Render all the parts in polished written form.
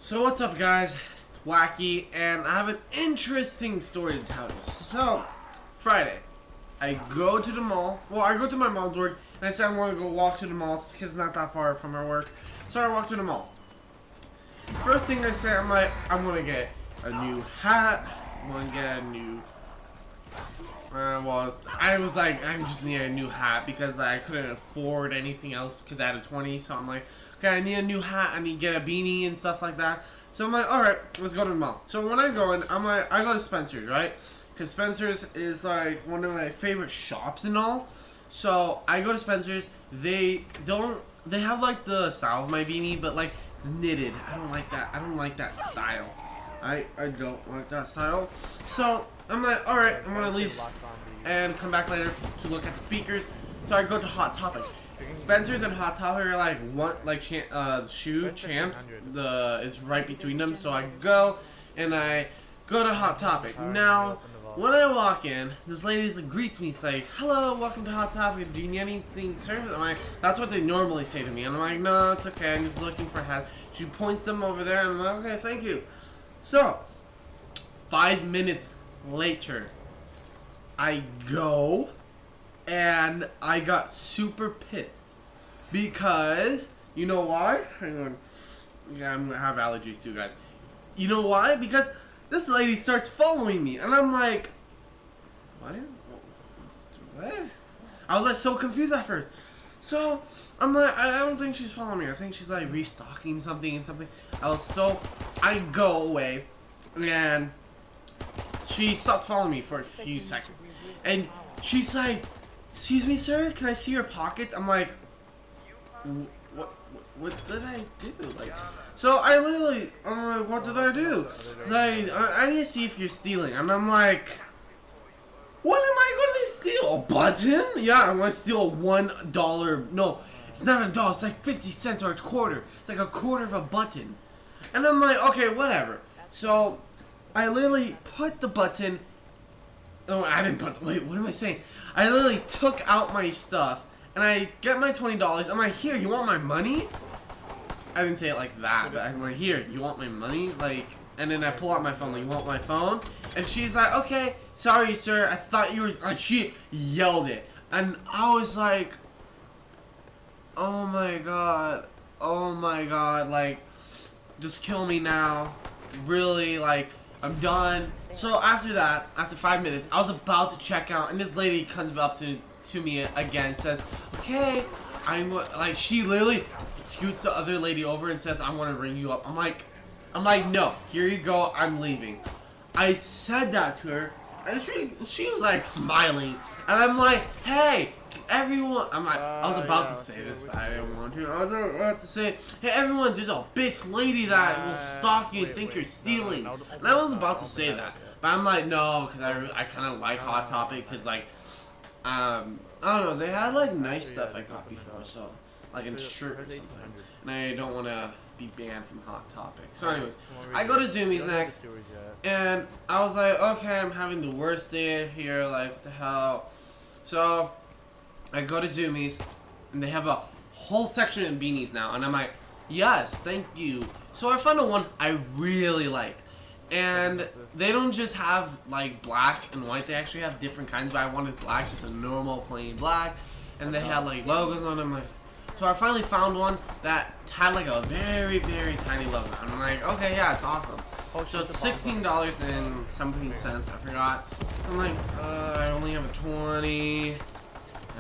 So what's up, guys? It's Wacky, and I have an interesting story to tell you. So, Friday, I go to the mall. Well, I go to my mom's work, and I said I'm going to go walk to the mall because it's not that far from her work. So I walk to the mall. First thing I say, I'm going to get a new hat. I'm going to get a new... well, I was like, I just need a new hat because I couldn't afford anything else because I had a 20. So I'm like, okay, I need a new hat. I need to get a beanie and stuff like that. So I'm like, all right, let's go to the mall. So when I go in, I go to Spencer's, right? Because Spencer's is like one of my favorite shops and all. So I go to Spencer's. They have like the style of my beanie, but like it's knitted. I don't like that. I don't like that style. I don't like that style. So I'm like, all right, I'm gonna leave and come back later to look at the speakers. So I go to Hot Topic. Spencer's and Hot Topic are like shoe champs. It's right between them. So I go and I go to Hot Topic. Now when I walk in, this lady greets me. It's like, hello, welcome to Hot Topic. Do you need anything served? I'm like, that's what they normally say to me. And I'm like, no, it's okay. I'm just looking for hats. She points them over there, and I'm like, okay, thank you. So 5 minutes later, I go and I got super pissed because you know why? Hang on. Yeah, I'm gonna have allergies too, guys. You know why? Because this lady starts following me, and I'm like, what? I was like so confused at first. So I'm like, I don't think she's following me. I think she's like restocking something. I go away, and she stopped following me for a few seconds, and she's like, excuse me, sir, can I see your pockets? I'm like, what did I do? Like, so I'm like, what did I do? Like, I need to see if you're stealing. And I'm like, what am I going to steal? A button? Yeah, I'm going to steal a $1. No, it's not $1. It's like 50 cents or a quarter. It's like a quarter of a button. And I'm like, okay, whatever. So I literally put the button. Oh, I didn't put. Wait, what am I saying? I literally took out my stuff and I get my $20. I'm like, here, you want my money? I didn't say it like that, but I'm like, here, you want my money? Like, and then I pull out my phone. Like, you want my phone? And she's like, okay, sorry, sir. I thought you were. Like, she yelled it, and I was like, oh my god, like, just kill me now. Really, like, I'm done. So after that, after 5 minutes, I was about to check out, and this lady comes up to me again, says, okay, like, she literally scoots the other lady over and says, I'm gonna ring you up. I'm like, no, here you go, I'm leaving. I said that to her, and she was like smiling, and I'm like, hey, everyone, I was about to say this, but I didn't want to. I was about to say, hey, everyone, there's a bitch lady that will stalk you and think you're stealing. And I was about to say that, but I'm like, no, because I kind of like Hot Topic, because, like, I don't know, they had, like, nice stuff I got before, so, like, a shirt or something, and I don't want to be banned from Hot Topic. So anyways, I go to Zoomies next, and I was like, okay, I'm having the worst day here, like, what the hell. So I go to Zoomies, and they have a whole section of beanies now, and I'm like, yes, thank you. So I found the one I really like, and they don't just have like black and white, they actually have different kinds, but I wanted black, just a normal plain black, and they had like logos on them. Like, so I finally found one that had like a very, very tiny logo, and I'm like, okay, yeah, it's awesome. So it's $16 and something cents, I forgot. I'm like, I only have a 20. I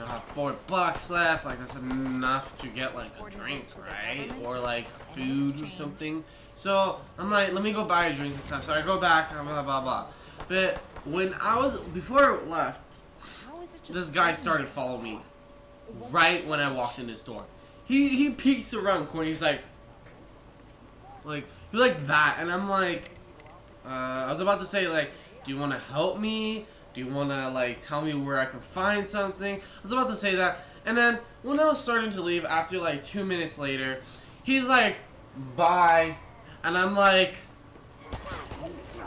have $4 left. Like, that's enough to get like a drink, right? Or like food or something. So I'm like, let me go buy a drink and stuff. So I go back, blah blah blah. But before I left, this guy started following me right when I walked in this door. He peeks around the corner. He's like you like that, and I'm like, I was about to say, like, do you want to help me? Do you want to, like, tell me where I can find something? I was about to say that, and then when I was starting to leave, after like 2 minutes later, he's like, bye, and I'm like,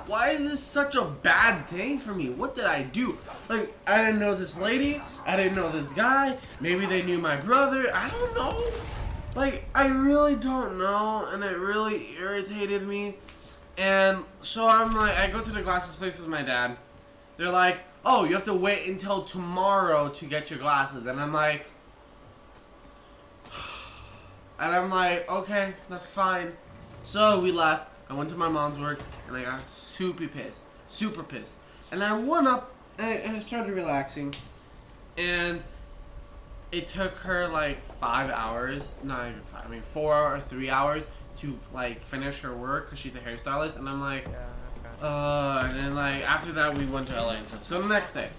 why is this such a bad day for me? What did I do? Like, I didn't know this lady, I didn't know this guy, maybe they knew my brother, I don't know. Like, I really don't know, and it really irritated me. And so I'm like, I go to the glasses place with my dad. They're like, oh, you have to wait until tomorrow to get your glasses. And I'm like, okay, that's fine. So we left. I went to my mom's work, and I got super pissed. And I went up, and I started relaxing. And it took her like 5 hours, not even 5, I mean 4 or 3 hours to like finish her work because she's a hairstylist. And I'm like, and then like after that we went to LA and stuff. So the next day,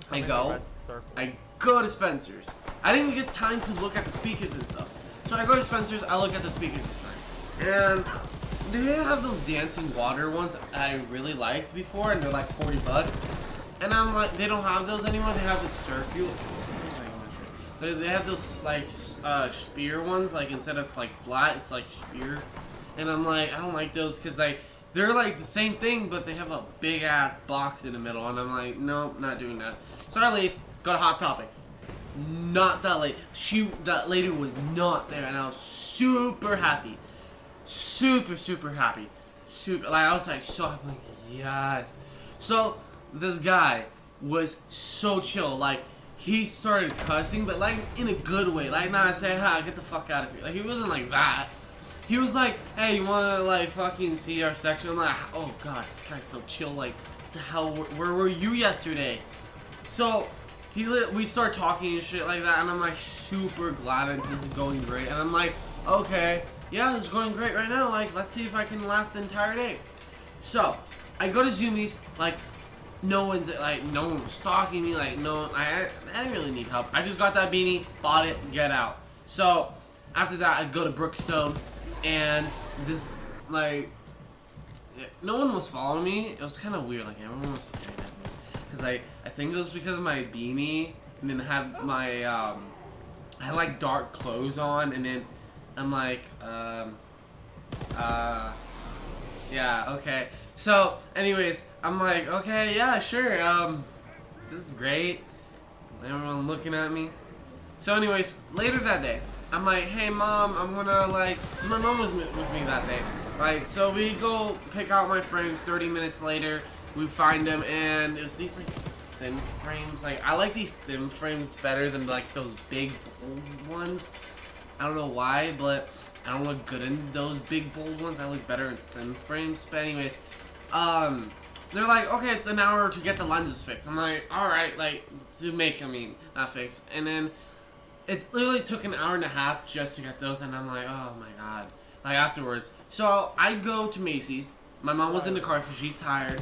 I go to Spencer's. I didn't even get time to look at the speakers and stuff. So I go to Spencer's, I look at the speakers this time. And they have those dancing water ones that I really liked before, and they're like $40. And I'm like, they don't have those anymore. They have the circular. They have those like spear ones, like instead of like flat, it's like spear. And I'm like, I don't like those because they're like the same thing, but they have a big ass box in the middle. And I'm like, no, not doing that. So I leave, go to Hot Topic. Not that late. That lady was not there, and I was super happy, super happy, I was like so happy, like, yes. So this guy was so chill, like he started cussing, but like in a good way, like not say, "Hi, get the fuck out of here." Like he wasn't like that. He was like, "Hey, you wanna like fucking see our section?" I'm like, "Oh god, this guy's so chill. Like, what the hell? Where were you yesterday?" So we start talking and shit like that, and I'm like super glad that this is going great. And I'm like, okay, yeah, it's going great right now. Like, let's see if I can last the entire day. So I go to Zoomies, like no one was stalking me, like no, I didn't really need help. I just got that beanie, bought it, get out. So after that, I go to Brookstone, and this like no one was following me. It was kind of weird, like everyone was staring at me. Cause I think it was because of my beanie, and then I had my I had like dark clothes on, and then I'm like yeah, okay. So anyways, I'm like, okay, yeah, sure, this is great. Everyone looking at me. So anyways, later that day, I'm like, hey mom, I'm gonna like, so my mom was with me that day, right? So we go pick out my frames. 30 minutes later, we find them, and it's these like thin frames. Like I like these thin frames better than like those big bold ones. I don't know why, but I don't look good in those big bold ones. I look better in thin frames. But anyways, they're like, okay, it's an hour to get the lenses fixed. I'm like, all right, like to make, not fixed. And then it literally took an hour and a half just to get those, and I'm like, oh my god. Like afterwards, so I go to Macy's. My mom was in the car because she's tired.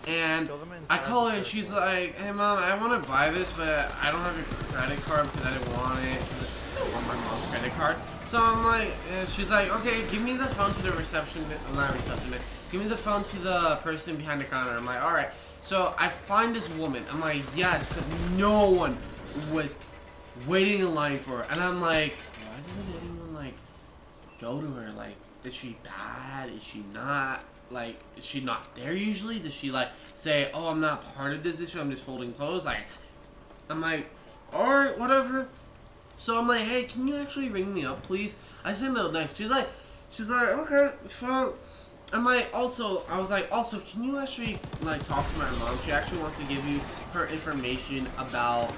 And I call her, and she's like, hey mom, I want to buy this, but I don't have your credit card because I didn't want it. I don't want my mom's credit card. So I'm like, she's like, okay, give me the phone to the receptionist. Not receptionist. Give me the phone to the person behind the counter. I'm like, all right. So I find this woman. I'm like, yes, because no one was waiting in line for her. And I'm like, why doesn't anyone like go to her? Like, is she bad? Is she not? Like, is she not there usually? Does she like say, oh, I'm not part of this issue, I'm just folding clothes? Like, I'm like, alright, whatever. So I'm like, hey, can you actually ring me up, please? I said no next. She's like, okay, so I'm like, I was like, also, can you actually like talk to my mom? She actually wants to give you her information about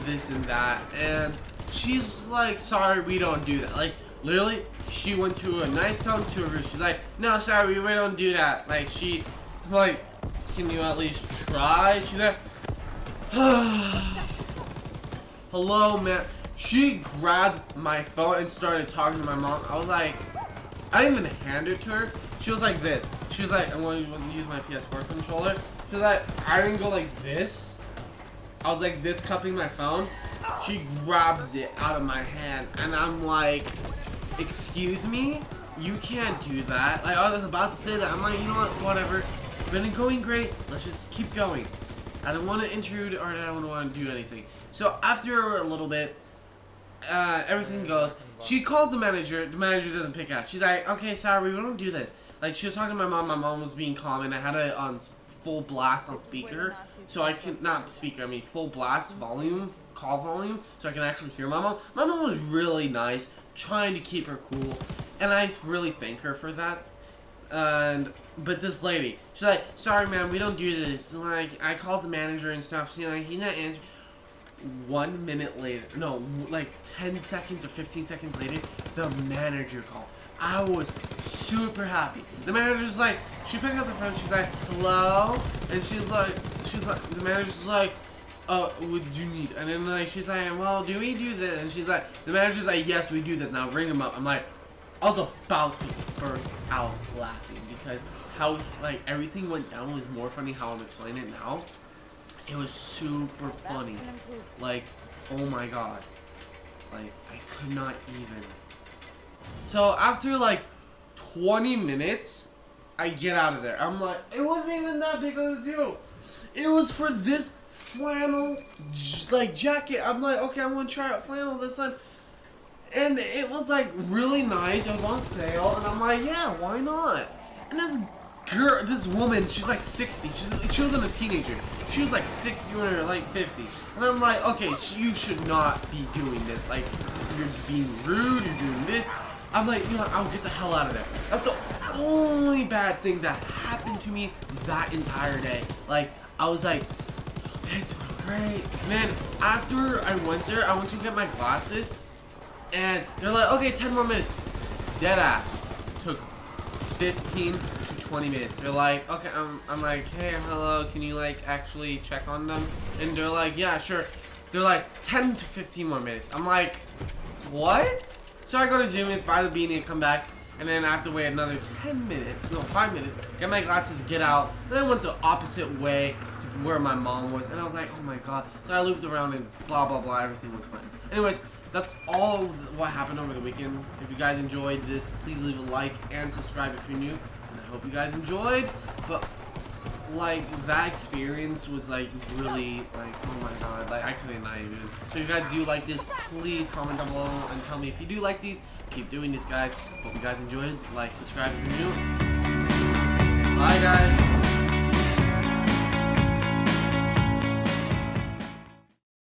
this and that. And she's like, sorry, we don't do that. Like, literally, she went to a nice tone to her. She's like, no, sorry, we don't do that. Like, I'm like, can you at least try? She's like, hello, man. She grabbed my phone and started talking to my mom. I was like, I didn't even hand it to her. She was like this. She was like, I'm going to use my PS4 controller. She was like, I didn't go like this. I was like this, cupping my phone. She grabs it out of my hand, and I'm like, excuse me? You can't do that. Like, I was about to say that. I'm like, you know what? Whatever. Been going great. Let's just keep going. I don't want to intrude, or I don't want to do anything. So after a little bit, everything goes. She calls the manager. The manager doesn't pick up. She's like, okay, sorry, we don't do this. Like, she was talking to my mom. My mom was being calm, and I had it on full blast on speaker. So I can, not speaker, I mean full blast volume, call volume, so I can actually hear my mom. My mom was really nice. trying to keep her cool, and I really thank her for that. But this lady, she's like, sorry man, we don't do this. Like, I called the manager and stuff. She's like, he's not answering. 1 minute later, no, like 10 seconds or 15 seconds later, the manager called. I was super happy. The manager's like, she picked up the phone, she's like, hello? And she's like, the manager's like, what do you need? And then like, she's like, well, do we do this? And she's like, the manager's like, yes, we do this. Now ring him up. I'm like, I was about to burst out laughing because how, like, everything went down was more funny how I'm explaining it now. It was super funny. Like, oh my god. Like, I could not even. So after like 20 minutes, I get out of there. I'm like, it wasn't even that big of a deal. It was for this flannel like jacket. I'm like, okay, I'm gonna try out flannel this time. And it was like really nice. It was on sale, and I'm like, yeah, why not? And this girl, this woman, she's like 60. She wasn't a teenager. She was like 60 or like 50. And I'm like, okay, you should not be doing this. Like, you're being rude. You're doing this. I'm like, you know, I'll get the hell out of there. That's the only bad thing that happened to me that entire day. Like, I was like, it's great. And then after I went there, I went to get my glasses, and they're like, okay, 10 more minutes. Dead ass. Took 15 to 20 minutes. They're like, okay, I'm like, hey, hello, can you like actually check on them? And they're like, yeah, sure. They're like, 10 to 15 more minutes. I'm like, what? So I go to Zoom, buy the beanie, and come back, and then I have to wait another 10 minutes, no, 5 minutes, get my glasses, get out. Then I went the opposite way to where my mom was, and I was like, oh my god. So I looped around and blah, blah, blah, everything was fine. Anyways, that's all what happened over the weekend. If you guys enjoyed this, please leave a like and subscribe if you're new. And I hope you guys enjoyed, but like, that experience was like really like, oh my god, like I couldn't not even. So if you guys do like this, please comment down below and tell me if you do like these. Keep doing this, guys. Hope you guys enjoyed. Like, subscribe if you're new.